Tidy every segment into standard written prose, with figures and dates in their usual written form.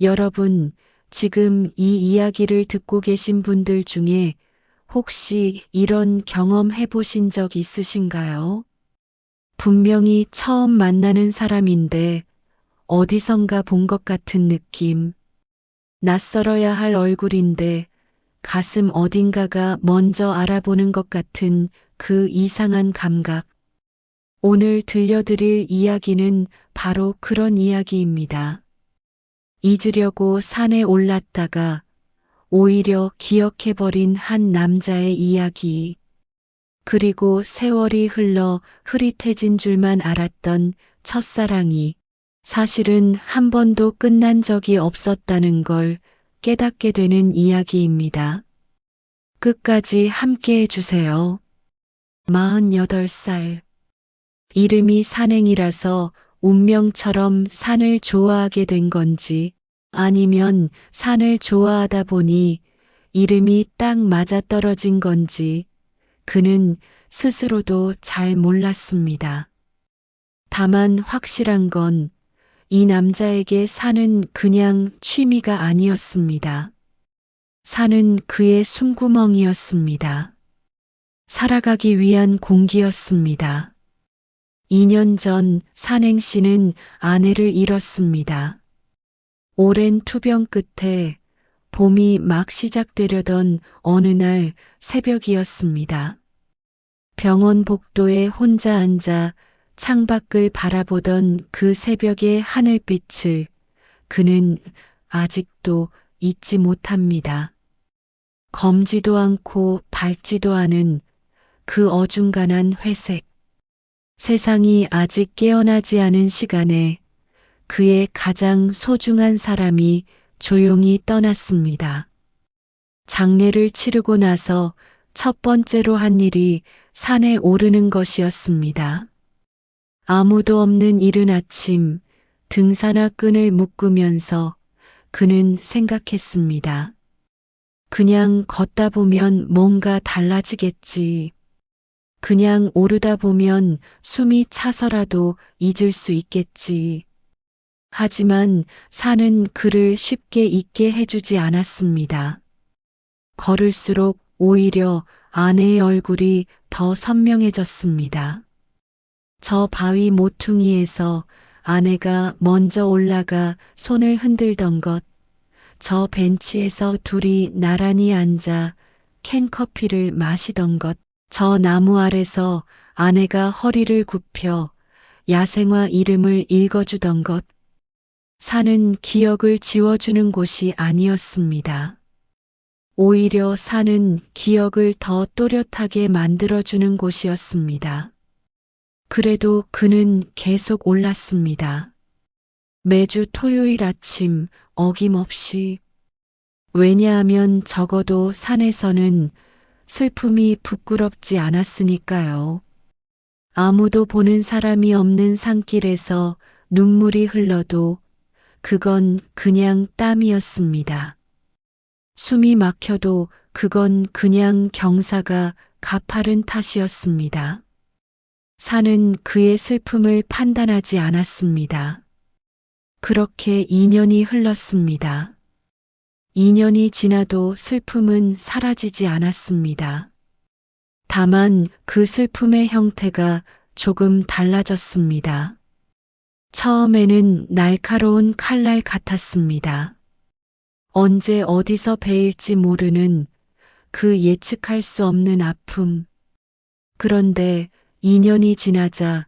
여러분, 지금 이 이야기를 듣고 계신 분들 중에 혹시 이런 경험 해보신 적 있으신가요? 분명히 처음 만나는 사람인데 어디선가 본 것 같은 느낌. 낯설어야 할 얼굴인데 가슴 어딘가가 먼저 알아보는 것 같은 그 이상한 감각. 오늘 들려드릴 이야기는 바로 그런 이야기입니다. 잊으려고 산에 올랐다가 오히려 기억해버린 한 남자의 이야기. 그리고 세월이 흘러 흐릿해진 줄만 알았던 첫사랑이 사실은 한 번도 끝난 적이 없었다는 걸 깨닫게 되는 이야기입니다. 끝까지 함께 해주세요. 48살. 이름이 산행이라서 운명처럼 산을 좋아하게 된 건지 아니면 산을 좋아하다 보니 이름이 딱 맞아떨어진 건지 그는 스스로도 잘 몰랐습니다. 다만 확실한 건 이 남자에게 산은 그냥 취미가 아니었습니다. 산은 그의 숨구멍이었습니다. 살아가기 위한 공기였습니다. 2년 전 산행 씨는 아내를 잃었습니다. 오랜 투병 끝에 봄이 막 시작되려던 어느 날 새벽이었습니다. 병원 복도에 혼자 앉아 창밖을 바라보던 그 새벽의 하늘빛을 그는 아직도 잊지 못합니다. 검지도 않고 밝지도 않은 그 어중간한 회색. 세상이 아직 깨어나지 않은 시간에 그의 가장 소중한 사람이 조용히 떠났습니다. 장례를 치르고 나서 첫 번째로 한 일이 산에 오르는 것이었습니다. 아무도 없는 이른 아침 등산화 끈을 묶으면서 그는 생각했습니다. 그냥 걷다 보면 뭔가 달라지겠지. 그냥 오르다 보면 숨이 차서라도 잊을 수 있겠지. 하지만 산은 그를 쉽게 잊게 해주지 않았습니다. 걸을수록 오히려 아내의 얼굴이 더 선명해졌습니다. 저 바위 모퉁이에서 아내가 먼저 올라가 손을 흔들던 것, 저 벤치에서 둘이 나란히 앉아 캔커피를 마시던 것, 저 나무 아래서 아내가 허리를 굽혀 야생화 이름을 읽어주던 것, 산은 기억을 지워주는 곳이 아니었습니다. 오히려 산은 기억을 더 또렷하게 만들어주는 곳이었습니다. 그래도 그는 계속 올랐습니다. 매주 토요일 아침 어김없이. 왜냐하면 적어도 산에서는 슬픔이 부끄럽지 않았으니까요. 아무도 보는 사람이 없는 산길에서 눈물이 흘러도 그건 그냥 땀이었습니다. 숨이 막혀도 그건 그냥 경사가 가파른 탓이었습니다. 산은 그의 슬픔을 판단하지 않았습니다. 그렇게 2년이 흘렀습니다. 2년이 지나도 슬픔은 사라지지 않았습니다. 다만 그 슬픔의 형태가 조금 달라졌습니다. 처음에는 날카로운 칼날 같았습니다. 언제 어디서 베일지 모르는 그 예측할 수 없는 아픔. 그런데 2년이 지나자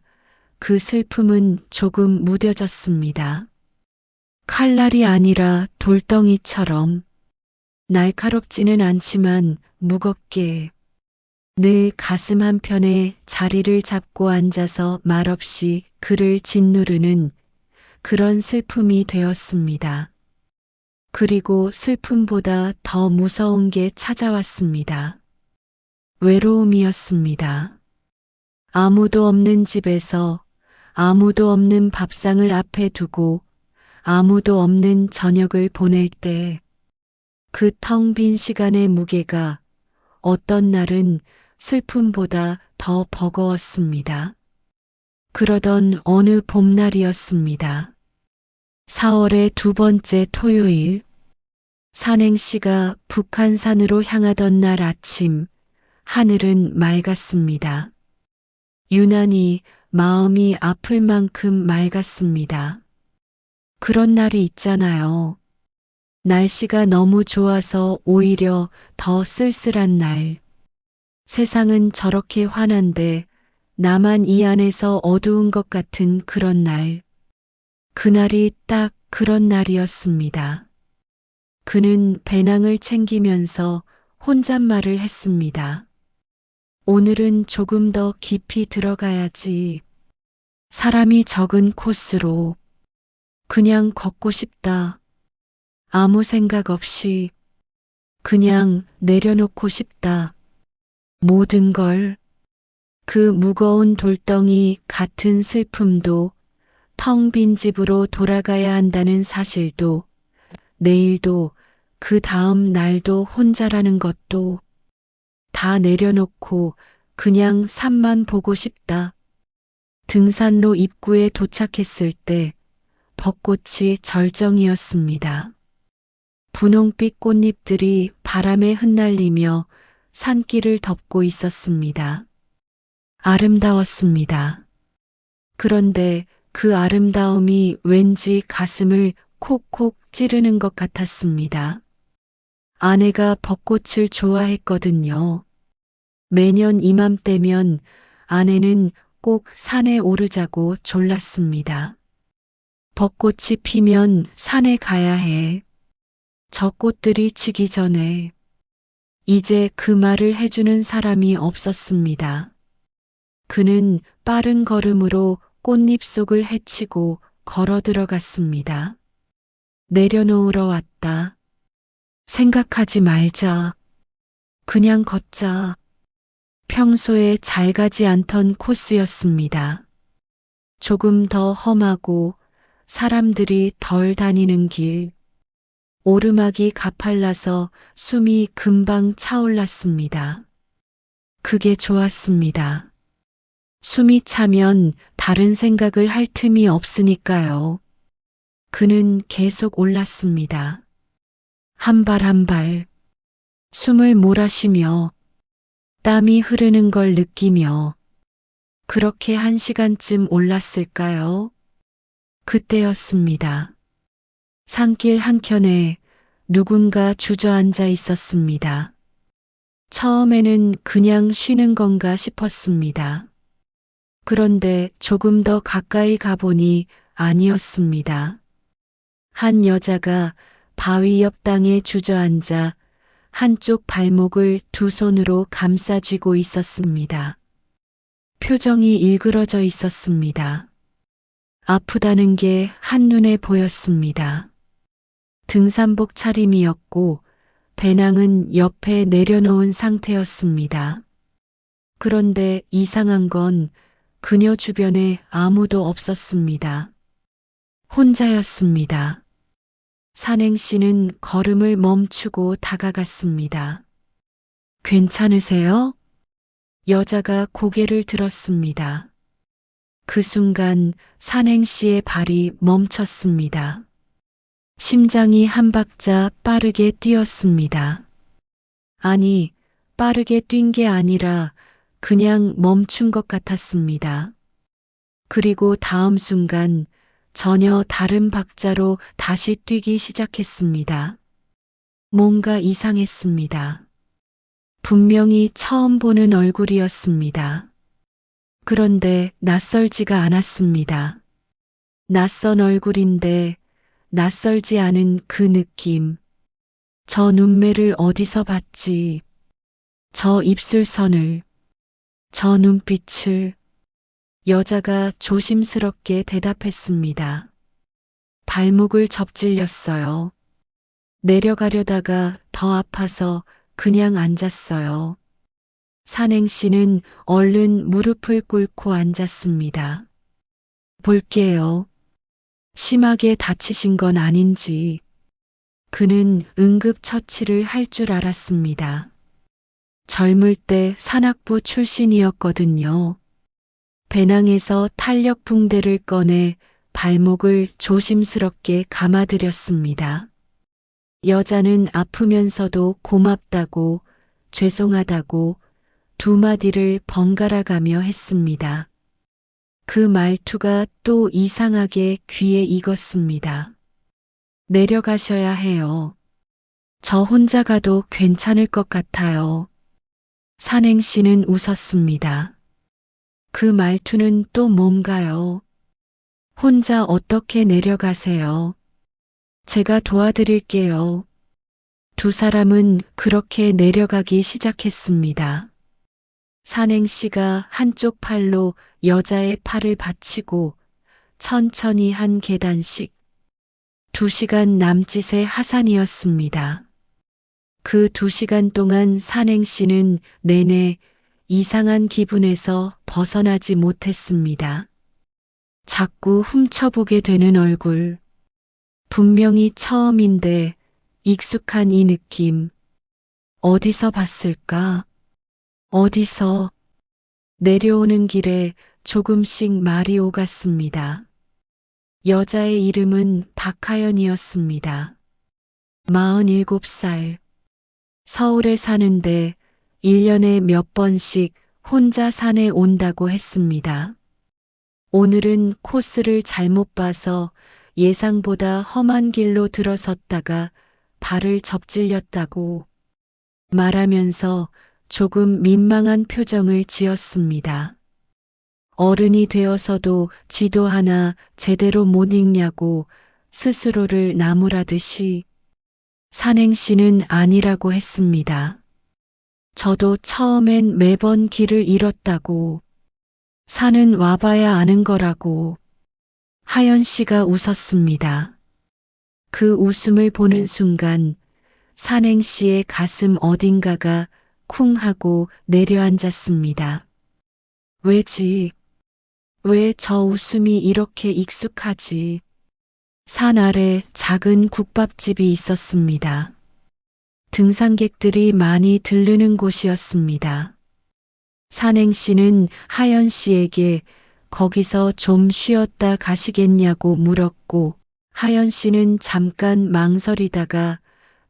그 슬픔은 조금 무뎌졌습니다. 칼날이 아니라 돌덩이처럼 날카롭지는 않지만 무겁게 늘 가슴 한편에 자리를 잡고 앉아서 말없이 그를 짓누르는 그런 슬픔이 되었습니다. 그리고 슬픔보다 더 무서운 게 찾아왔습니다. 외로움이었습니다. 아무도 없는 집에서 아무도 없는 밥상을 앞에 두고 아무도 없는 저녁을 보낼 때 그 텅 빈 시간의 무게가 어떤 날은 슬픔보다 더 버거웠습니다. 그러던 어느 봄날이었습니다. 4월의 두 번째 토요일, 산행시가 북한산으로 향하던 날 아침, 하늘은 맑았습니다. 유난히 마음이 아플 만큼 맑았습니다. 그런 날이 있잖아요. 날씨가 너무 좋아서 오히려 더 쓸쓸한 날. 세상은 저렇게 환한데 나만 이 안에서 어두운 것 같은 그런 날. 그날이 딱 그런 날이었습니다. 그는 배낭을 챙기면서 혼잣말을 했습니다. 오늘은 조금 더 깊이 들어가야지. 사람이 적은 코스로 그냥 걷고 싶다. 아무 생각 없이 그냥 내려놓고 싶다. 모든 걸. 그 무거운 돌덩이 같은 슬픔도, 텅 빈 집으로 돌아가야 한다는 사실도, 내일도 그 다음 날도 혼자라는 것도 다 내려놓고 그냥 산만 보고 싶다. 등산로 입구에 도착했을 때 벚꽃이 절정이었습니다. 분홍빛 꽃잎들이 바람에 흩날리며 산길을 덮고 있었습니다. 아름다웠습니다. 그런데 그 아름다움이 왠지 가슴을 콕콕 찌르는 것 같았습니다. 아내가 벚꽃을 좋아했거든요. 매년 이맘때면 아내는 꼭 산에 오르자고 졸랐습니다. 벚꽃이 피면 산에 가야 해. 저 꽃들이 지기 전에. 이제 그 말을 해주는 사람이 없었습니다. 그는 빠른 걸음으로 꽃잎 속을 헤치고 걸어 들어갔습니다. 내려놓으러 왔다. 생각하지 말자. 그냥 걷자. 평소에 잘 가지 않던 코스였습니다. 조금 더 험하고 사람들이 덜 다니는 길. 오르막이 가팔라서 숨이 금방 차올랐습니다. 그게 좋았습니다. 숨이 차면 다른 생각을 할 틈이 없으니까요. 그는 계속 올랐습니다. 한 발 한 발, 숨을 몰아쉬며 땀이 흐르는 걸 느끼며 그렇게 1시간쯤 올랐을까요? 그때였습니다. 산길 한켠에 누군가 주저앉아 있었습니다. 처음에는 그냥 쉬는 건가 싶었습니다. 그런데 조금 더 가까이 가보니 아니었습니다. 한 여자가 바위 옆 땅에 주저앉아 한쪽 발목을 두 손으로 감싸 쥐고 있었습니다. 표정이 일그러져 있었습니다. 아프다는 게 한눈에 보였습니다. 등산복 차림이었고 배낭은 옆에 내려놓은 상태였습니다. 그런데 이상한 건 그녀 주변에 아무도 없었습니다. 혼자였습니다. 산행씨는 걸음을 멈추고 다가갔습니다. 괜찮으세요? 여자가 고개를 들었습니다. 그 순간 산행씨의 발이 멈췄습니다. 심장이 한 박자 빠르게 뛰었습니다. 아니, 빠르게 뛴 게 아니라 그냥 멈춘 것 같았습니다. 그리고 다음 순간 전혀 다른 박자로 다시 뛰기 시작했습니다. 뭔가 이상했습니다. 분명히 처음 보는 얼굴이었습니다. 그런데 낯설지가 않았습니다. 낯선 얼굴인데 낯설지 않은 그 느낌. 저 눈매를 어디서 봤지? 저 입술선을, 저 눈빛을. 여자가 조심스럽게 대답했습니다. 발목을 접질렸어요. 내려가려다가 더 아파서 그냥 앉았어요. 산행씨는 얼른 무릎을 꿇고 앉았습니다. 볼게요. 심하게 다치신 건 아닌지. 그는 응급처치를 할 줄 알았습니다. 젊을 때 산악부 출신이었거든요. 배낭에서 탄력 붕대를 꺼내 발목을 조심스럽게 감아들였습니다. 여자는 아프면서도 고맙다고, 죄송하다고 두 마디를 번갈아 가며 했습니다. 그 말투가 또 이상하게 귀에 익었습니다. 내려가셔야 해요. 저 혼자 가도 괜찮을 것 같아요. 산행씨는 웃었습니다. 그 말투는 또 뭔가요? 혼자 어떻게 내려가세요? 제가 도와드릴게요. 두 사람은 그렇게 내려가기 시작했습니다. 산행씨가 한쪽 팔로 여자의 팔을 받치고 천천히 한 계단씩 2시간 남짓의 하산이었습니다. 그 2시간 동안 산행씨는 내내 이상한 기분에서 벗어나지 못했습니다. 자꾸 훔쳐보게 되는 얼굴. 분명히 처음인데 익숙한 이 느낌. 어디서 봤을까? 어디서? 내려오는 길에 조금씩 말이 오갔습니다. 여자의 이름은 박하연이었습니다. 47살. 서울에 사는데 1년에 몇 번씩 혼자 산에 온다고 했습니다. 오늘은 코스를 잘못 봐서 예상보다 험한 길로 들어섰다가 발을 접질렸다고 말하면서 조금 민망한 표정을 지었습니다. 어른이 되어서도 지도 하나 제대로 못 읽냐고 스스로를 나무라듯이 산행씨는 아니라고 했습니다. 저도 처음엔 매번 길을 잃었다고. 산은 와봐야 아는 거라고. 하연씨가 웃었습니다. 그 웃음을 보는 순간 산행씨의 가슴 어딘가가 쿵 하고 내려앉았습니다. 왜지? 왜 저 웃음이 이렇게 익숙하지? 산 아래 작은 국밥집이 있었습니다. 등산객들이 많이 들르는 곳이었습니다. 산행씨는 하연씨에게 거기서 좀 쉬었다 가시겠냐고 물었고, 하연씨는 잠깐 망설이다가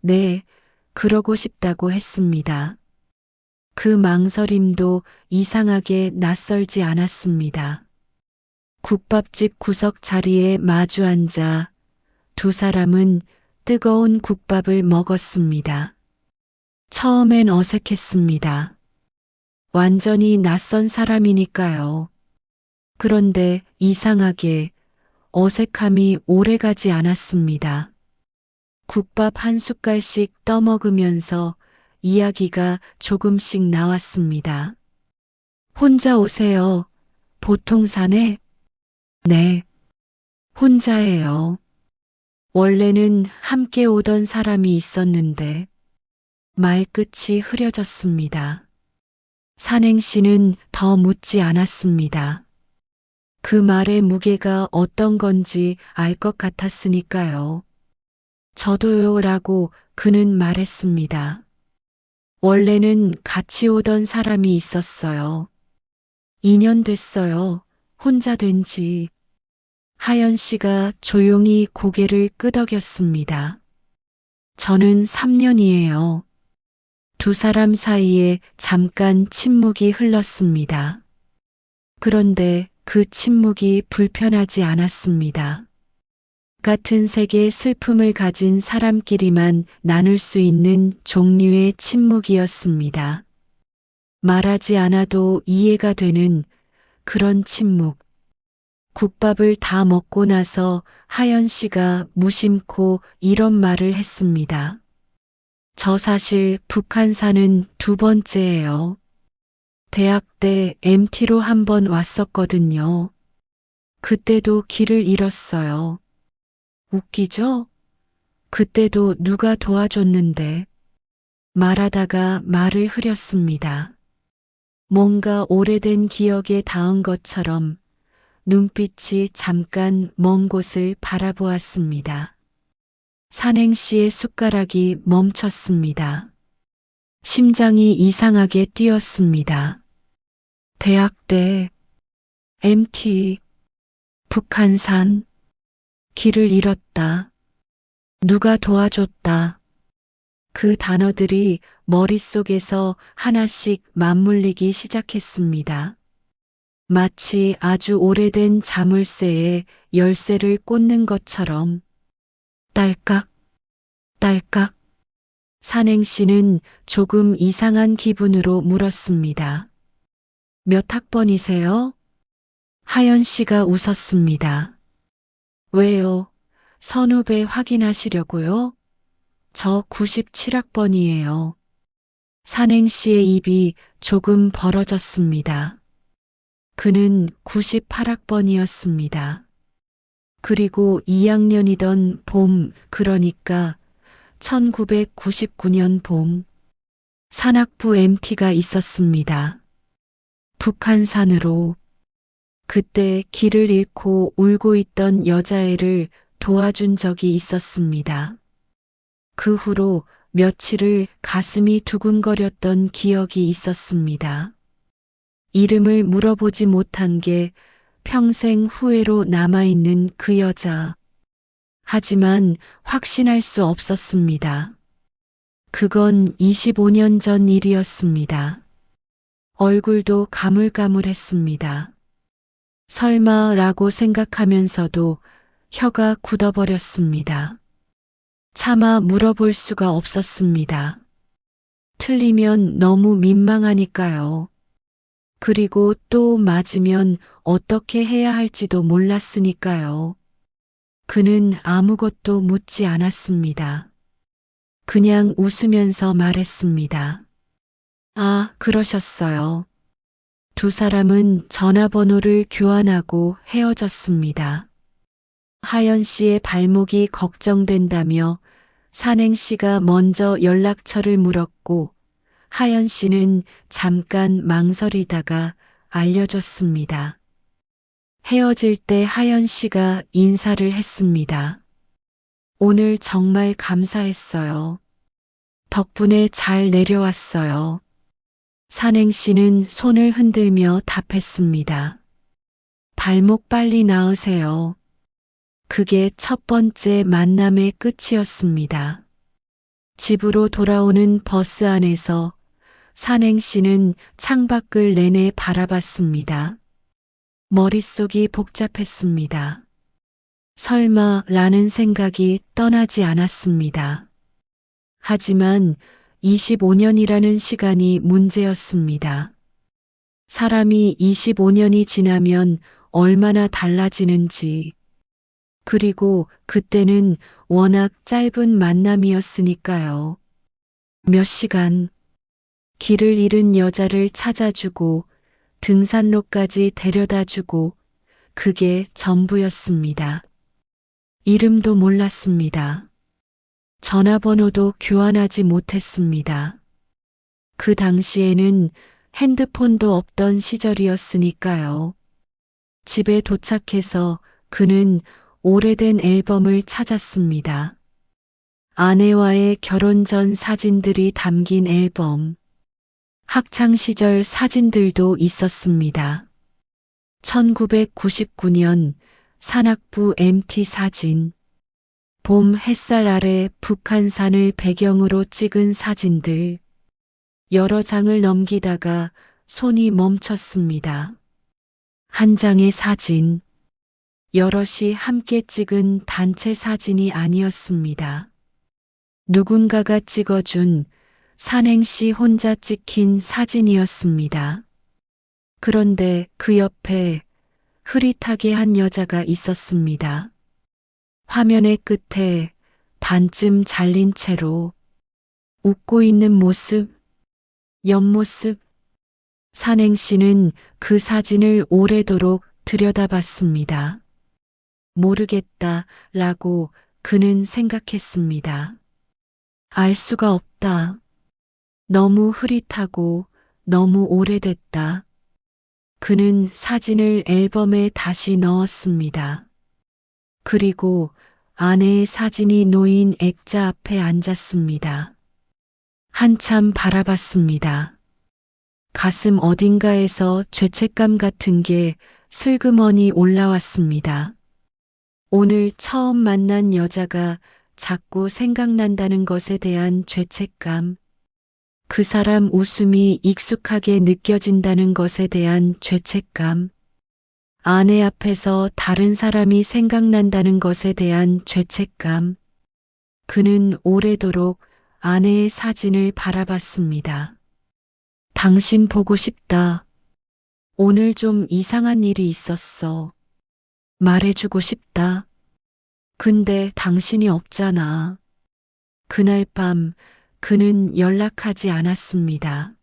네, 그러고 싶다고 했습니다. 그 망설임도 이상하게 낯설지 않았습니다. 국밥집 구석 자리에 마주 앉아 두 사람은 뜨거운 국밥을 먹었습니다. 처음엔 어색했습니다. 완전히 낯선 사람이니까요. 그런데 이상하게 어색함이 오래가지 않았습니다. 국밥 한 숟갈씩 떠먹으면서 이야기가 조금씩 나왔습니다. 혼자 오세요. 보통 산에? 네. 혼자예요. 원래는 함께 오던 사람이 있었는데 말끝이 흐려졌습니다. 산행씨는 더 묻지 않았습니다. 그 말의 무게가 어떤 건지 알 것 같았으니까요. 저도요 라고 그는 말했습니다. 원래는 같이 오던 사람이 있었어요. 2년 됐어요. 혼자 된 지. 하연씨가 조용히 고개를 끄덕였습니다. 저는 3년이에요. 두 사람 사이에 잠깐 침묵이 흘렀습니다. 그런데 그 침묵이 불편하지 않았습니다. 같은 색의 슬픔을 가진 사람끼리만 나눌 수 있는 종류의 침묵이었습니다. 말하지 않아도 이해가 되는 그런 침묵. 국밥을 다 먹고 나서 하연씨가 무심코 이런 말을 했습니다. 저 사실 북한사는 2번째예요. 대학 때 MT로 한 번 왔었거든요. 그때도 길을 잃었어요. 웃기죠? 그때도 누가 도와줬는데. 말하다가 말을 흐렸습니다. 뭔가 오래된 기억에 닿은 것처럼 눈빛이 잠깐 먼 곳을 바라보았습니다. 산행씨의 숟가락이 멈췄습니다. 심장이 이상하게 뛰었습니다. 대학 때 MT, 북한산, 길을 잃었다. 누가 도와줬다. 그 단어들이 머릿속에서 하나씩 맞물리기 시작했습니다. 마치 아주 오래된 자물쇠에 열쇠를 꽂는 것처럼 딸깍, 딸깍. 산행시는 조금 이상한 기분으로 물었습니다. 몇 학번이세요? 하연 씨가 웃었습니다. 왜요? 선후배 확인하시려고요? 저 97학번이에요. 산행시의 입이 조금 벌어졌습니다. 그는 98학번이었습니다. 그리고 2학년이던 봄, 그러니까 1999년 봄, 산악부 MT가 있었습니다. 북한산으로. 그때 길을 잃고 울고 있던 여자애를 도와준 적이 있었습니다. 그 후로 며칠을 가슴이 두근거렸던 기억이 있었습니다. 이름을 물어보지 못한 게 평생 후회로 남아있는 그 여자. 하지만 확신할 수 없었습니다. 그건 25년 전 일이었습니다. 얼굴도 가물가물했습니다. 설마라고 생각하면서도 혀가 굳어버렸습니다. 차마 물어볼 수가 없었습니다. 틀리면 너무 민망하니까요. 그리고 또 맞으면 어떻게 해야 할지도 몰랐으니까요. 그는 아무것도 묻지 않았습니다. 그냥 웃으면서 말했습니다. 아, 그러셨어요. 두 사람은 전화번호를 교환하고 헤어졌습니다. 하연 씨의 발목이 걱정된다며 산행 씨가 먼저 연락처를 물었고 하연 씨는 잠깐 망설이다가 알려줬습니다. 헤어질 때 하연 씨가 인사를 했습니다. 오늘 정말 감사했어요. 덕분에 잘 내려왔어요. 산행 씨는 손을 흔들며 답했습니다. 발목 빨리 나으세요. 그게 첫 번째 만남의 끝이었습니다. 집으로 돌아오는 버스 안에서 산행 씨는 창밖을 내내 바라봤습니다. 머릿속이 복잡했습니다. 설마라는 생각이 떠나지 않았습니다. 하지만 25년이라는 시간이 문제였습니다. 사람이 25년이 지나면 얼마나 달라지는지, 그리고 그때는 워낙 짧은 만남이었으니까요. 몇 시간, 길을 잃은 여자를 찾아주고 등산로까지 데려다주고 그게 전부였습니다. 이름도 몰랐습니다. 전화번호도 교환하지 못했습니다. 그 당시에는 핸드폰도 없던 시절이었으니까요. 집에 도착해서 그는 오래된 앨범을 찾았습니다. 아내와의 결혼 전 사진들이 담긴 앨범. 학창시절 사진들도 있었습니다. 1999년 산악부 MT 사진. 봄 햇살 아래 북한산을 배경으로 찍은 사진들. 여러 장을 넘기다가 손이 멈췄습니다. 한 장의 사진. 여럿이 함께 찍은 단체 사진이 아니었습니다. 누군가가 찍어준 산행시 혼자 찍힌 사진이었습니다. 그런데 그 옆에 흐릿하게 한 여자가 있었습니다. 화면의 끝에 반쯤 잘린 채로 웃고 있는 모습, 옆모습. 산행시는 그 사진을 오래도록 들여다봤습니다. 모르겠다 라고 그는 생각했습니다. 알 수가 없다. 너무 흐릿하고 너무 오래됐다. 그는 사진을 앨범에 다시 넣었습니다. 그리고 아내의 사진이 놓인 액자 앞에 앉았습니다. 한참 바라봤습니다. 가슴 어딘가에서 죄책감 같은 게 슬그머니 올라왔습니다. 오늘 처음 만난 여자가 자꾸 생각난다는 것에 대한 죄책감, 그 사람 웃음이 익숙하게 느껴진다는 것에 대한 죄책감, 아내 앞에서 다른 사람이 생각난다는 것에 대한 죄책감. 그는 오래도록 아내의 사진을 바라봤습니다. 당신 보고 싶다. 오늘 좀 이상한 일이 있었어. 말해주고 싶다. 근데 당신이 없잖아. 그날 밤 그는 연락하지 않았습니다.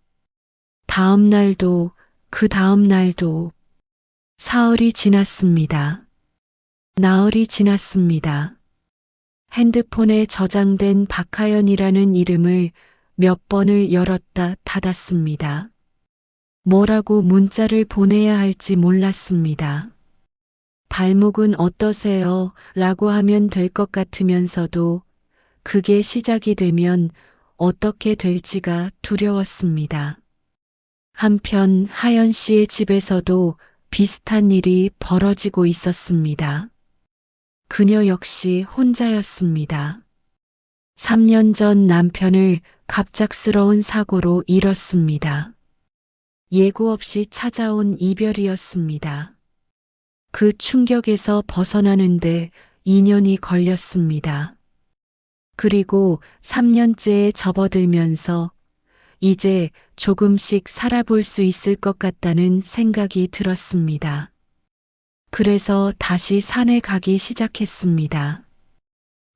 다음 날도 그 다음 날도 사흘이 지났습니다. 나흘이 지났습니다. 핸드폰에 저장된 박하연이라는 이름을 몇 번을 열었다 닫았습니다. 뭐라고 문자를 보내야 할지 몰랐습니다. 발목은 어떠세요? 라고 하면 될 것 같으면서도 그게 시작이 되면 어떻게 될지가 두려웠습니다. 한편 하연 씨의 집에서도 비슷한 일이 벌어지고 있었습니다. 그녀 역시 혼자였습니다. 3년 전 남편을 갑작스러운 사고로 잃었습니다. 예고 없이 찾아온 이별이었습니다. 그 충격에서 벗어나는데 2년이 걸렸습니다. 그리고 3년째에 접어들면서 이제 조금씩 살아볼 수 있을 것 같다는 생각이 들었습니다. 그래서 다시 산에 가기 시작했습니다.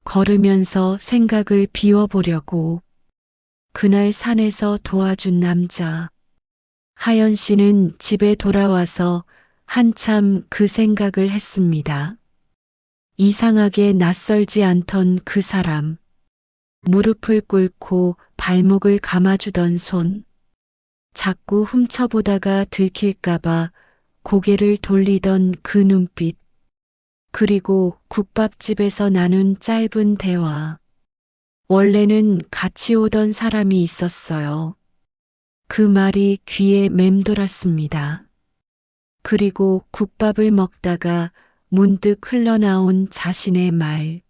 걸으면서 생각을 비워보려고. 그날 산에서 도와준 남자. 하연 씨는 집에 돌아와서 한참 그 생각을 했습니다. 이상하게 낯설지 않던 그 사람. 무릎을 꿇고 발목을 감아주던 손. 자꾸 훔쳐보다가 들킬까봐 고개를 돌리던 그 눈빛. 그리고 국밥집에서 나눈 짧은 대화. 원래는 같이 오던 사람이 있었어요. 그 말이 귀에 맴돌았습니다. 그리고 국밥을 먹다가 문득 흘러나온 자신의 말.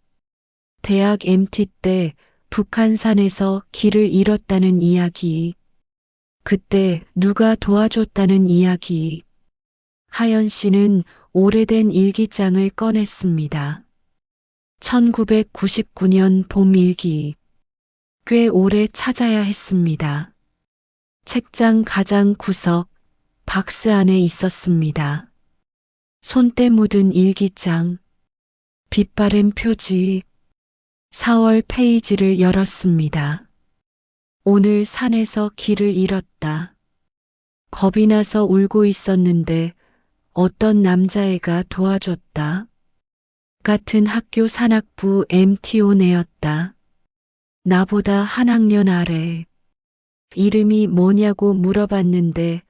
대학 MT 때 북한산에서 길을 잃었다는 이야기. 그때 누가 도와줬다는 이야기. 하연 씨는 오래된 일기장을 꺼냈습니다. 1999년 봄 일기. 꽤 오래 찾아야 했습니다. 책장 가장 구석, 박스 안에 있었습니다. 손때 묻은 일기장, 빛바랜 표지, 4월 페이지를 열었습니다. 오늘 산에서 길을 잃었다. 겁이 나서 울고 있었는데 어떤 남자애가 도와줬다. 같은 학교 산악부 MTO네였다. 나보다 한 학년 아래. 이름이 뭐냐고 물어봤는데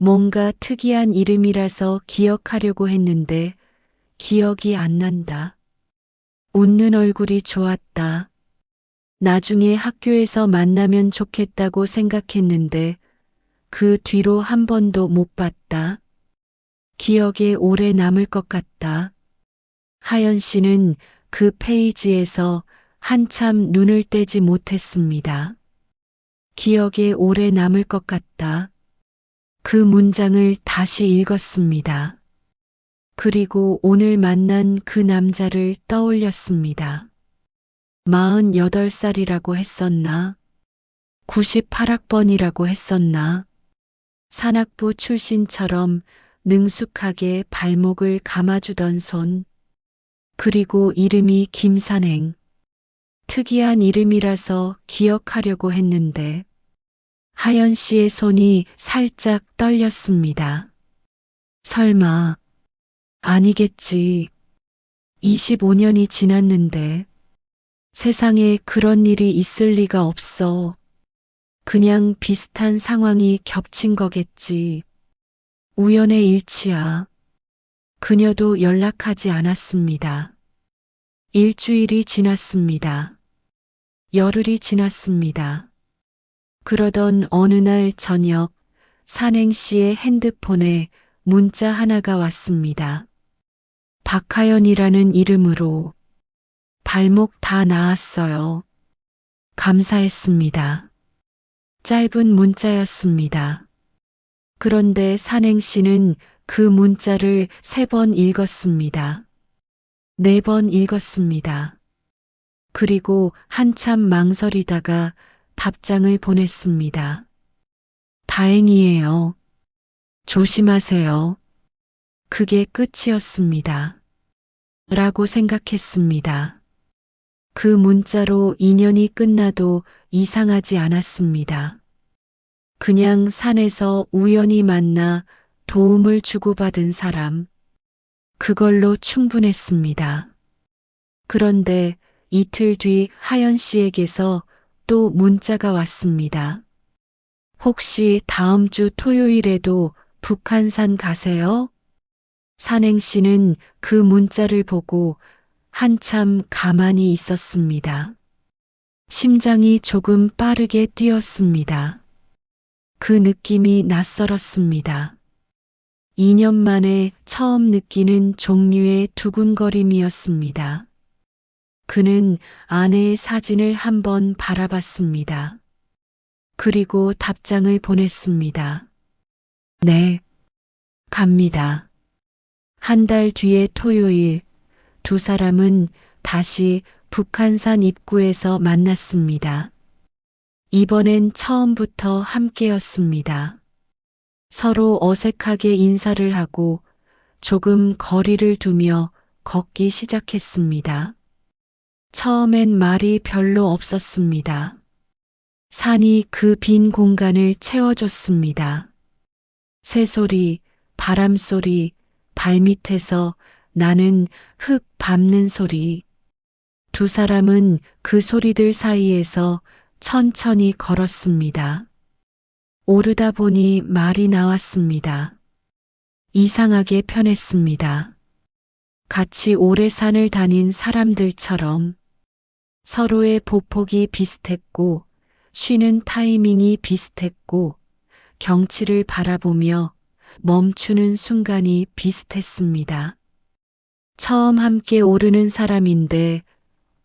뭔가 특이한 이름이라서 기억하려고 했는데 기억이 안 난다. 웃는 얼굴이 좋았다. 나중에 학교에서 만나면 좋겠다고 생각했는데 그 뒤로 한 번도 못 봤다. 기억에 오래 남을 것 같다. 하연 씨는 그 페이지에서 한참 눈을 떼지 못했습니다. 기억에 오래 남을 것 같다. 그 문장을 다시 읽었습니다. 그리고 오늘 만난 그 남자를 떠올렸습니다. 48살이라고 했었나? 98학번이라고 했었나? 산악부 출신처럼 능숙하게 발목을 감아주던 손. 그리고 이름이 김산행. 특이한 이름이라서 기억하려고 했는데 하연 씨의 손이 살짝 떨렸습니다. 설마, 아니겠지. 25년이 지났는데 세상에 그런 일이 있을 리가 없어. 그냥 비슷한 상황이 겹친 거겠지. 우연의 일치야. 그녀도 연락하지 않았습니다. 일주일이 지났습니다. 열흘이 지났습니다. 그러던 어느 날 저녁 산행 씨의 핸드폰에 문자 하나가 왔습니다. 박하연이라는 이름으로 발목 다 나았어요. 감사했습니다. 짧은 문자였습니다. 그런데 산행씨는 그 문자를 3번 읽었습니다. 4번 읽었습니다. 그리고 한참 망설이다가 답장을 보냈습니다. 다행이에요. 조심하세요. 그게 끝이었습니다. 라고 생각했습니다. 그 문자로 인연이 끝나도 이상하지 않았습니다. 그냥 산에서 우연히 만나 도움을 주고받은 사람, 그걸로 충분했습니다. 그런데 이틀 뒤 하연 씨에게서 또 문자가 왔습니다. 혹시 다음 주 토요일에도 북한산 가세요? 산행 씨는 그 문자를 보고 한참 가만히 있었습니다. 심장이 조금 빠르게 뛰었습니다. 그 느낌이 낯설었습니다. 2년 만에 처음 느끼는 종류의 두근거림이었습니다. 그는 아내의 사진을 한번 바라봤습니다. 그리고 답장을 보냈습니다. 네, 갑니다. 한 달 뒤의 토요일, 두 사람은 다시 북한산 입구에서 만났습니다. 이번엔 처음부터 함께였습니다. 서로 어색하게 인사를 하고 조금 거리를 두며 걷기 시작했습니다. 처음엔 말이 별로 없었습니다. 산이 그 빈 공간을 채워줬습니다. 새소리, 바람소리, 발밑에서 나는 흙 밟는 소리. 두 사람은 그 소리들 사이에서 천천히 걸었습니다. 오르다 보니 말이 나왔습니다. 이상하게 편했습니다. 같이 오래 산을 다닌 사람들처럼 서로의 보폭이 비슷했고 쉬는 타이밍이 비슷했고 경치를 바라보며 멈추는 순간이 비슷했습니다. 처음 함께 오르는 사람인데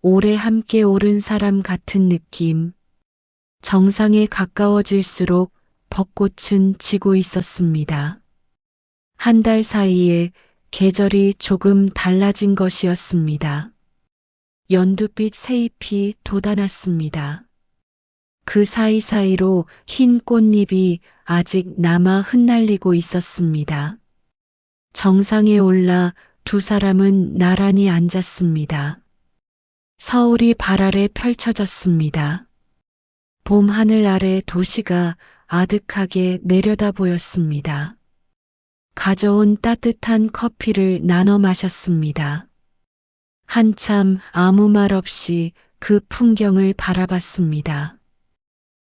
오래 함께 오른 사람 같은 느낌. 정상에 가까워질수록 벚꽃은 지고 있었습니다. 한 달 사이에 계절이 조금 달라진 것이었습니다. 연두빛 새잎이 돋아났습니다. 그 사이사이로 흰 꽃잎이 아직 남아 흩날리고 있었습니다. 정상에 올라 두 사람은 나란히 앉았습니다. 서울이 발 아래 펼쳐졌습니다. 봄 하늘 아래 도시가 아득하게 내려다 보였습니다. 가져온 따뜻한 커피를 나눠 마셨습니다. 한참 아무 말 없이 그 풍경을 바라봤습니다.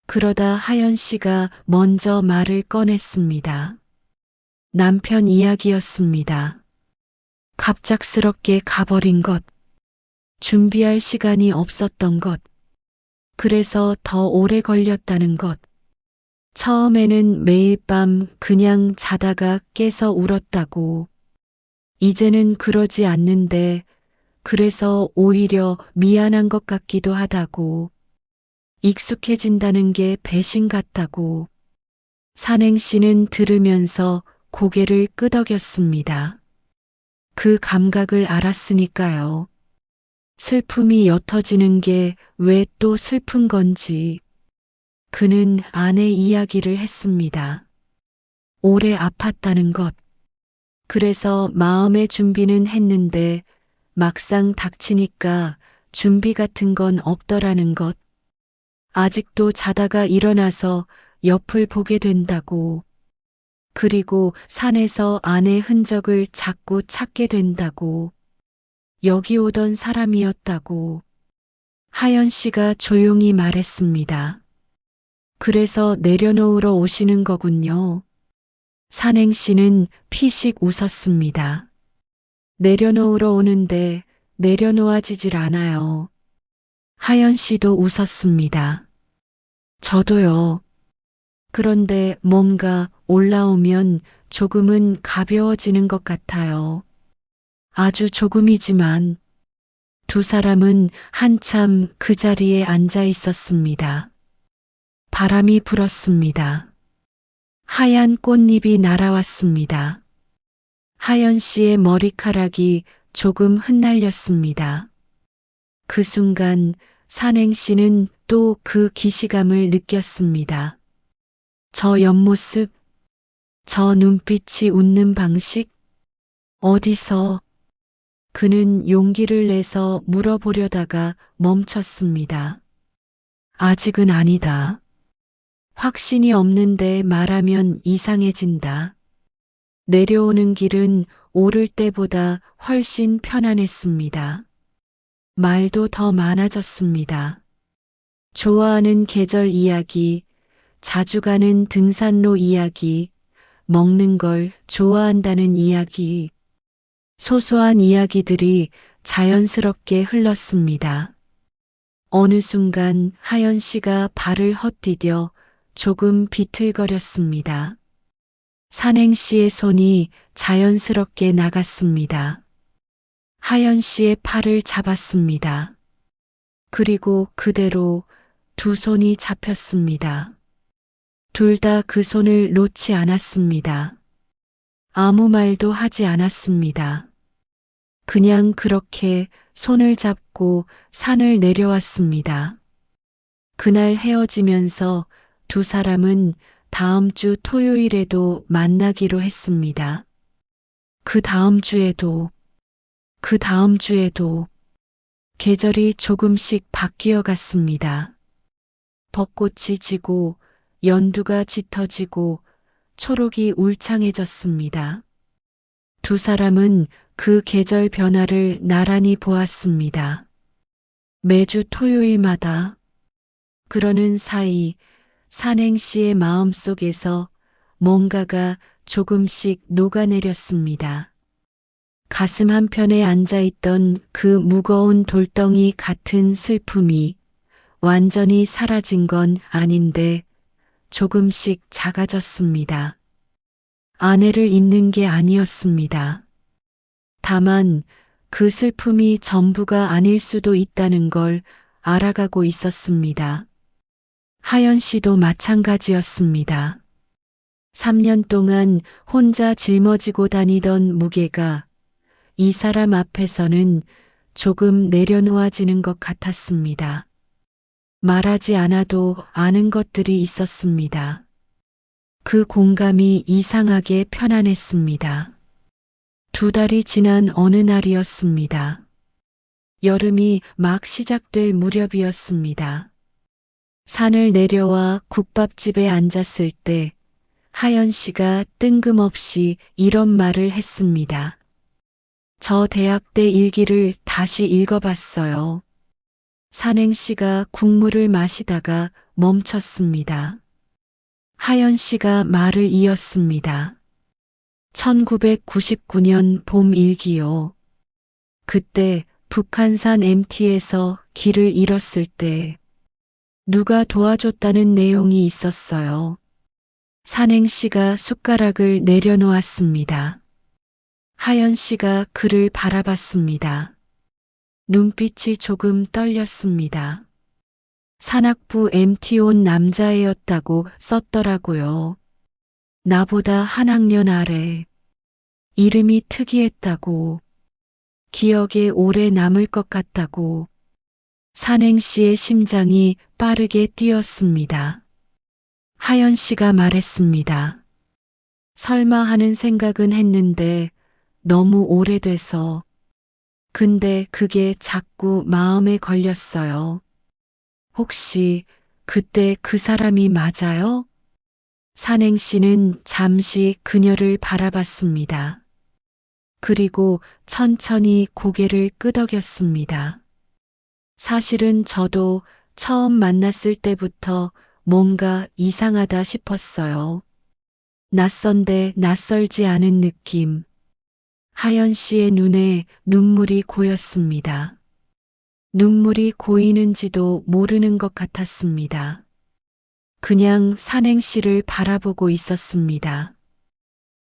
그러다 하연 씨가 먼저 말을 꺼냈습니다. 남편 이야기였습니다. 갑작스럽게 가버린 것, 준비할 시간이 없었던 것, 그래서 더 오래 걸렸다는 것. 처음에는 매일 밤 그냥 자다가 깨서 울었다고. 이제는 그러지 않는데 그래서 오히려 미안한 것 같기도 하다고. 익숙해진다는 게 배신 같다고. 산행 씨는 들으면서 고개를 끄덕였습니다. 그 감각을 알았으니까요. 슬픔이 옅어지는 게 왜 또 슬픈 건지. 그는 아내 이야기를 했습니다. 오래 아팠다는 것. 그래서 마음의 준비는 했는데 막상 닥치니까 준비 같은 건 없더라는 것. 아직도 자다가 일어나서 옆을 보게 된다고. 그리고 산에서 아내 흔적을 자꾸 찾게 된다고. 여기 오던 사람이었다고. 하연 씨가 조용히 말했습니다. 그래서 내려놓으러 오시는 거군요. 산행 씨는 피식 웃었습니다. 내려놓으러 오는데 내려놓아지질 않아요. 하연 씨도 웃었습니다. 저도요. 그런데 뭔가 올라오면 조금은 가벼워지는 것 같아요. 아주 조금이지만 두 사람은 한참 그 자리에 앉아 있었습니다. 바람이 불었습니다. 하얀 꽃잎이 날아왔습니다. 하연 씨의 머리카락이 조금 흩날렸습니다. 그 순간 산행 씨는 또 그 기시감을 느꼈습니다. 저 옆모습, 저 눈빛이 웃는 방식, 어디서? 그는 용기를 내서 물어보려다가 멈췄습니다. 아직은 아니다. 확신이 없는데 말하면 이상해진다. 내려오는 길은 오를 때보다 훨씬 편안했습니다. 말도 더 많아졌습니다. 좋아하는 계절 이야기, 자주 가는 등산로 이야기, 먹는 걸 좋아한다는 이야기, 소소한 이야기들이 자연스럽게 흘렀습니다. 어느 순간 하연 씨가 발을 헛디뎌 조금 비틀거렸습니다. 산행 씨의 손이 자연스럽게 나갔습니다. 하연 씨의 팔을 잡았습니다. 그리고 그대로 두 손이 잡혔습니다. 둘 다 그 손을 놓지 않았습니다. 아무 말도 하지 않았습니다. 그냥 그렇게 손을 잡고 산을 내려왔습니다. 그날 헤어지면서 두 사람은 다음 주 토요일에도 만나기로 했습니다. 그 다음 주에도, 그 다음 주에도 계절이 조금씩 바뀌어 갔습니다. 벚꽃이 지고 연두가 짙어지고 초록이 울창해졌습니다. 두 사람은 그 계절 변화를 나란히 보았습니다. 매주 토요일마다. 그러는 사이 산행 씨의 마음속에서 뭔가가 조금씩 녹아내렸습니다. 가슴 한편에 앉아있던 그 무거운 돌덩이 같은 슬픔이 완전히 사라진 건 아닌데 조금씩 작아졌습니다. 아내를 잊는 게 아니었습니다. 다만 그 슬픔이 전부가 아닐 수도 있다는 걸 알아가고 있었습니다. 하연 씨도 마찬가지였습니다. 3년 동안 혼자 짊어지고 다니던 무게가 이 사람 앞에서는 조금 내려놓아지는 것 같았습니다. 말하지 않아도 아는 것들이 있었습니다. 그 공감이 이상하게 편안했습니다. 2달이 지난 어느 날이었습니다. 여름이 막 시작될 무렵이었습니다. 산을 내려와 국밥집에 앉았을 때 하연 씨가 뜬금없이 이런 말을 했습니다. 저 대학 때 일기를 다시 읽어봤어요. 산행 씨가 국물을 마시다가 멈췄습니다. 하연 씨가 말을 이었습니다. 1999년 봄 일기요. 그때 북한산 MT에서 길을 잃었을 때 누가 도와줬다는 내용이 있었어요. 산행 씨가 숟가락을 내려놓았습니다. 하연 씨가 그를 바라봤습니다. 눈빛이 조금 떨렸습니다. 산악부 MT 온 남자애였다고 썼더라고요. 나보다 한 학년 아래. 이름이 특이했다고. 기억에 오래 남을 것 같다고. 산행 씨의 심장이 빠르게 뛰었습니다. 하연 씨가 말했습니다. 설마 하는 생각은 했는데 너무 오래돼서. 근데 그게 자꾸 마음에 걸렸어요. 혹시 그때 그 사람이 맞아요? 산행 씨는 잠시 그녀를 바라봤습니다. 그리고 천천히 고개를 끄덕였습니다. 사실은 저도 처음 만났을 때부터 뭔가 이상하다 싶었어요. 낯선데 낯설지 않은 느낌. 하연 씨의 눈에 눈물이 고였습니다. 눈물이 고이는지도 모르는 것 같았습니다. 그냥 산행 씨를 바라보고 있었습니다.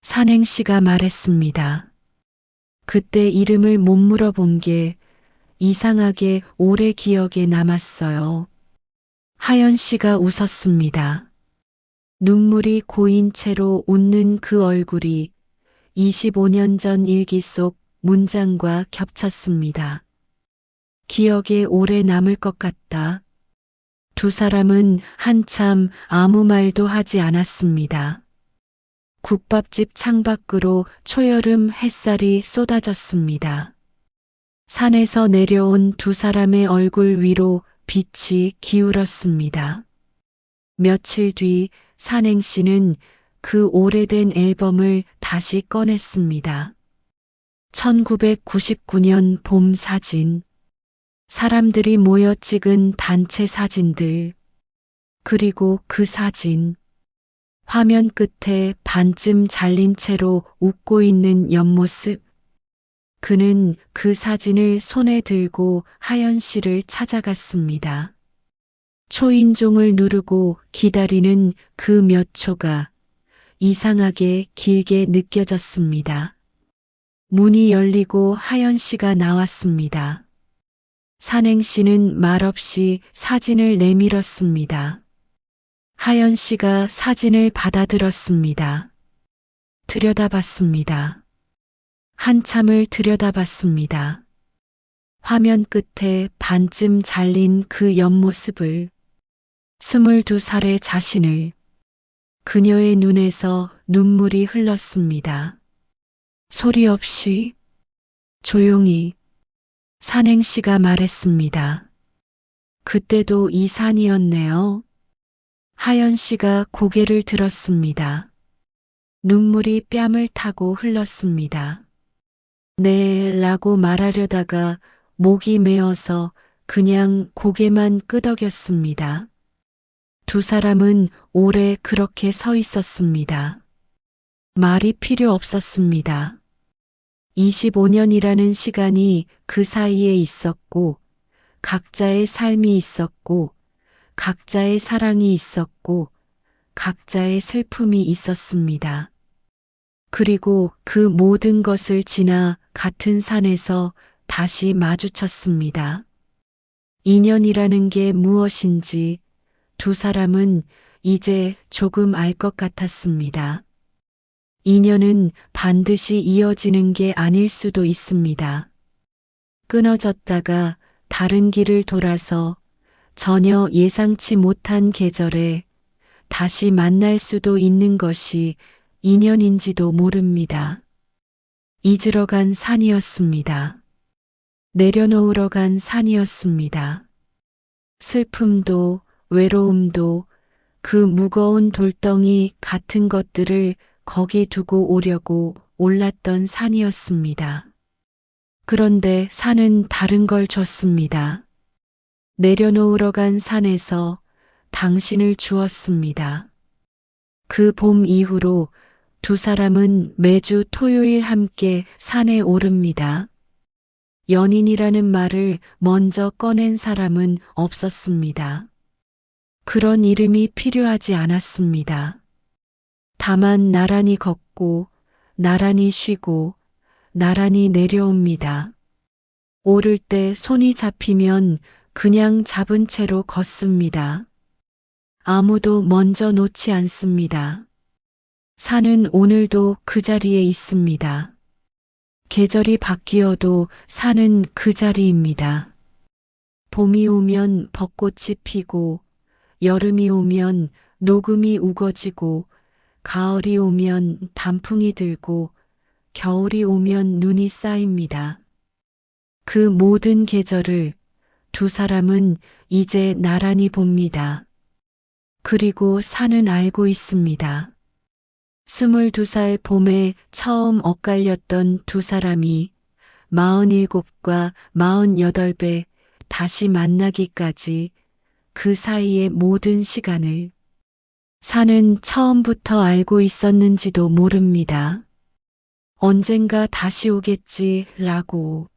산행 씨가 말했습니다. 그때 이름을 못 물어본 게 이상하게 오래 기억에 남았어요. 하연 씨가 웃었습니다. 눈물이 고인 채로 웃는 그 얼굴이 25년 전 일기 속 문장과 겹쳤습니다. 기억에 오래 남을 것 같다. 두 사람은 한참 아무 말도 하지 않았습니다. 국밥집 창밖으로 초여름 햇살이 쏟아졌습니다. 산에서 내려온 두 사람의 얼굴 위로 빛이 기울었습니다. 며칠 뒤 산행 씨는 그 오래된 앨범을 다시 꺼냈습니다. 1999년 봄 사진, 사람들이 모여 찍은 단체 사진들, 그리고 그 사진, 화면 끝에 반쯤 잘린 채로 웃고 있는 옆모습. 그는 그 사진을 손에 들고 하연 씨를 찾아갔습니다. 초인종을 누르고 기다리는 그 몇 초가 이상하게 길게 느껴졌습니다. 문이 열리고 하연 씨가 나왔습니다. 산행 씨는 말없이 사진을 내밀었습니다. 하연 씨가 사진을 받아들었습니다. 들여다봤습니다. 한참을 들여다봤습니다. 화면 끝에 반쯤 잘린 그 옆모습을, 22살의 자신을. 그녀의 눈에서 눈물이 흘렀습니다. 소리 없이, 조용히 산행 씨가 말했습니다. 그때도 이 산이었네요. 하연 씨가 고개를 들었습니다. 눈물이 뺨을 타고 흘렀습니다. 네, 라고 말하려다가 목이 메어서 그냥 고개만 끄덕였습니다. 두 사람은 오래 그렇게 서 있었습니다. 말이 필요 없었습니다. 25년이라는 시간이 그 사이에 있었고, 각자의 삶이 있었고, 각자의 사랑이 있었고, 각자의 슬픔이 있었습니다. 그리고 그 모든 것을 지나 같은 산에서 다시 마주쳤습니다. 인연이라는 게 무엇인지 두 사람은 이제 조금 알 것 같았습니다. 인연은 반드시 이어지는 게 아닐 수도 있습니다. 끊어졌다가 다른 길을 돌아서 전혀 예상치 못한 계절에 다시 만날 수도 있는 것이 인연인지도 모릅니다. 잊으러 간 산이었습니다. 내려놓으러 간 산이었습니다. 슬픔도 외로움도 그 무거운 돌덩이 같은 것들을 거기 두고 오려고 올랐던 산이었습니다. 그런데 산은 다른 걸 줬습니다. 내려놓으러 간 산에서 당신을 주었습니다. 그 봄 이후로 두 사람은 매주 토요일 함께 산에 오릅니다. 연인이라는 말을 먼저 꺼낸 사람은 없었습니다. 그런 이름이 필요하지 않았습니다. 다만 나란히 걷고, 나란히 쉬고, 나란히 내려옵니다. 오를 때 손이 잡히면 그냥 잡은 채로 걷습니다. 아무도 먼저 놓지 않습니다. 산은 오늘도 그 자리에 있습니다. 계절이 바뀌어도 산은 그 자리입니다. 봄이 오면 벚꽃이 피고, 여름이 오면 녹음이 우거지고, 가을이 오면 단풍이 들고, 겨울이 오면 눈이 쌓입니다. 그 모든 계절을 두 사람은 이제 나란히 봅니다. 그리고 산은 알고 있습니다. 22살 봄에 처음 엇갈렸던 두 사람이 47과 48배 다시 만나기까지 그 사이의 모든 시간을 산은 처음부터 알고 있었는지도 모릅니다. 언젠가 다시 오겠지라고.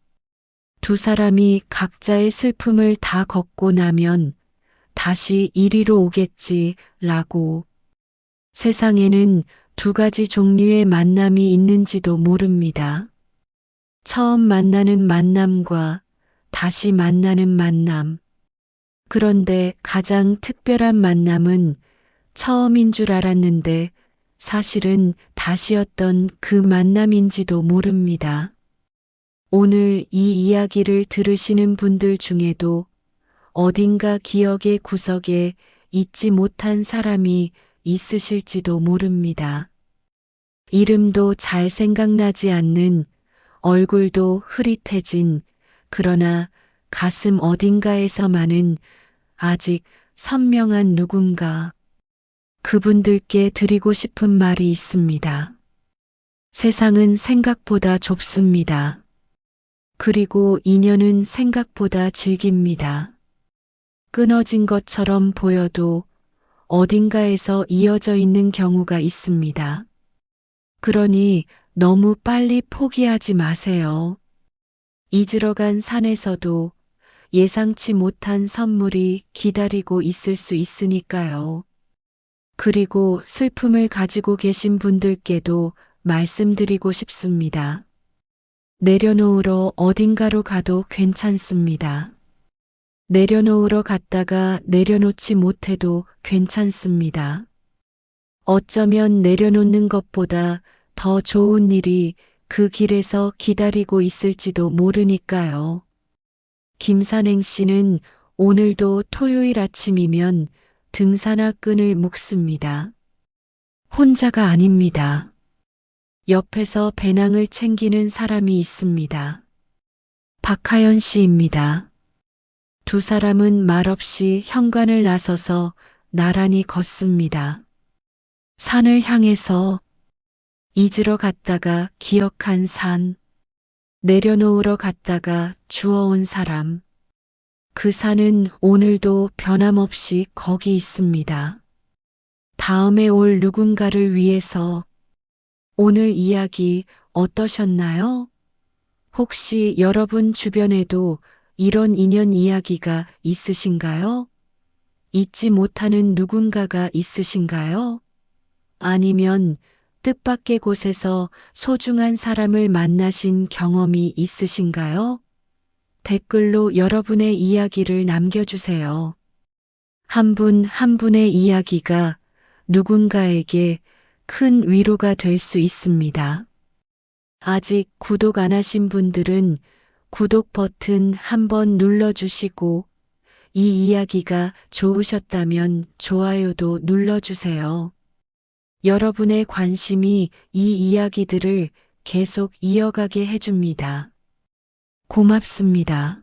두 사람이 각자의 슬픔을 다 겪고 나면 다시 이리로 오겠지라고. 세상에는 두 가지 종류의 만남이 있는지도 모릅니다. 처음 만나는 만남과 다시 만나는 만남. 그런데 가장 특별한 만남은 처음인 줄 알았는데 사실은 다시였던 그 만남인지도 모릅니다. 오늘 이 이야기를 들으시는 분들 중에도 어딘가 기억의 구석에 잊지 못한 사람이 있으실지도 모릅니다. 이름도 잘 생각나지 않는, 얼굴도 흐릿해진, 그러나 가슴 어딘가에서만은 아직 선명한 누군가. 그분들께 드리고 싶은 말이 있습니다. 세상은 생각보다 좁습니다. 그리고 인연은 생각보다 질깁니다. 끊어진 것처럼 보여도 어딘가에서 이어져 있는 경우가 있습니다. 그러니 너무 빨리 포기하지 마세요. 잊으러 간 산에서도 예상치 못한 선물이 기다리고 있을 수 있으니까요. 그리고 슬픔을 가지고 계신 분들께도 말씀드리고 싶습니다. 내려놓으러 어딘가로 가도 괜찮습니다. 내려놓으러 갔다가 내려놓지 못해도 괜찮습니다. 어쩌면 내려놓는 것보다 더 좋은 일이 그 길에서 기다리고 있을지도 모르니까요. 김산행 씨는 오늘도 토요일 아침이면 등산화 끈을 묶습니다. 혼자가 아닙니다. 옆에서 배낭을 챙기는 사람이 있습니다. 박하연 씨입니다. 두 사람은 말없이 현관을 나서서 나란히 걷습니다. 산을 향해서 잊으러 갔다가 기억한 산, 내려놓으러 갔다가 주워온 사람. 그 산은 오늘도 변함없이 거기 있습니다. 다음에 올 누군가를 위해서. 오늘 이야기 어떠셨나요? 혹시 여러분 주변에도 이런 인연 이야기가 있으신가요? 잊지 못하는 누군가가 있으신가요? 아니면 뜻밖의 곳에서 소중한 사람을 만나신 경험이 있으신가요? 댓글로 여러분의 이야기를 남겨주세요. 한 분 한 분의 이야기가 누군가에게 큰 위로가 될 수 있습니다. 아직 구독 안 하신 분들은 구독 버튼 한번 눌러주시고 이 이야기가 좋으셨다면 좋아요도 눌러주세요. 여러분의 관심이 이 이야기들을 계속 이어가게 해줍니다. 고맙습니다.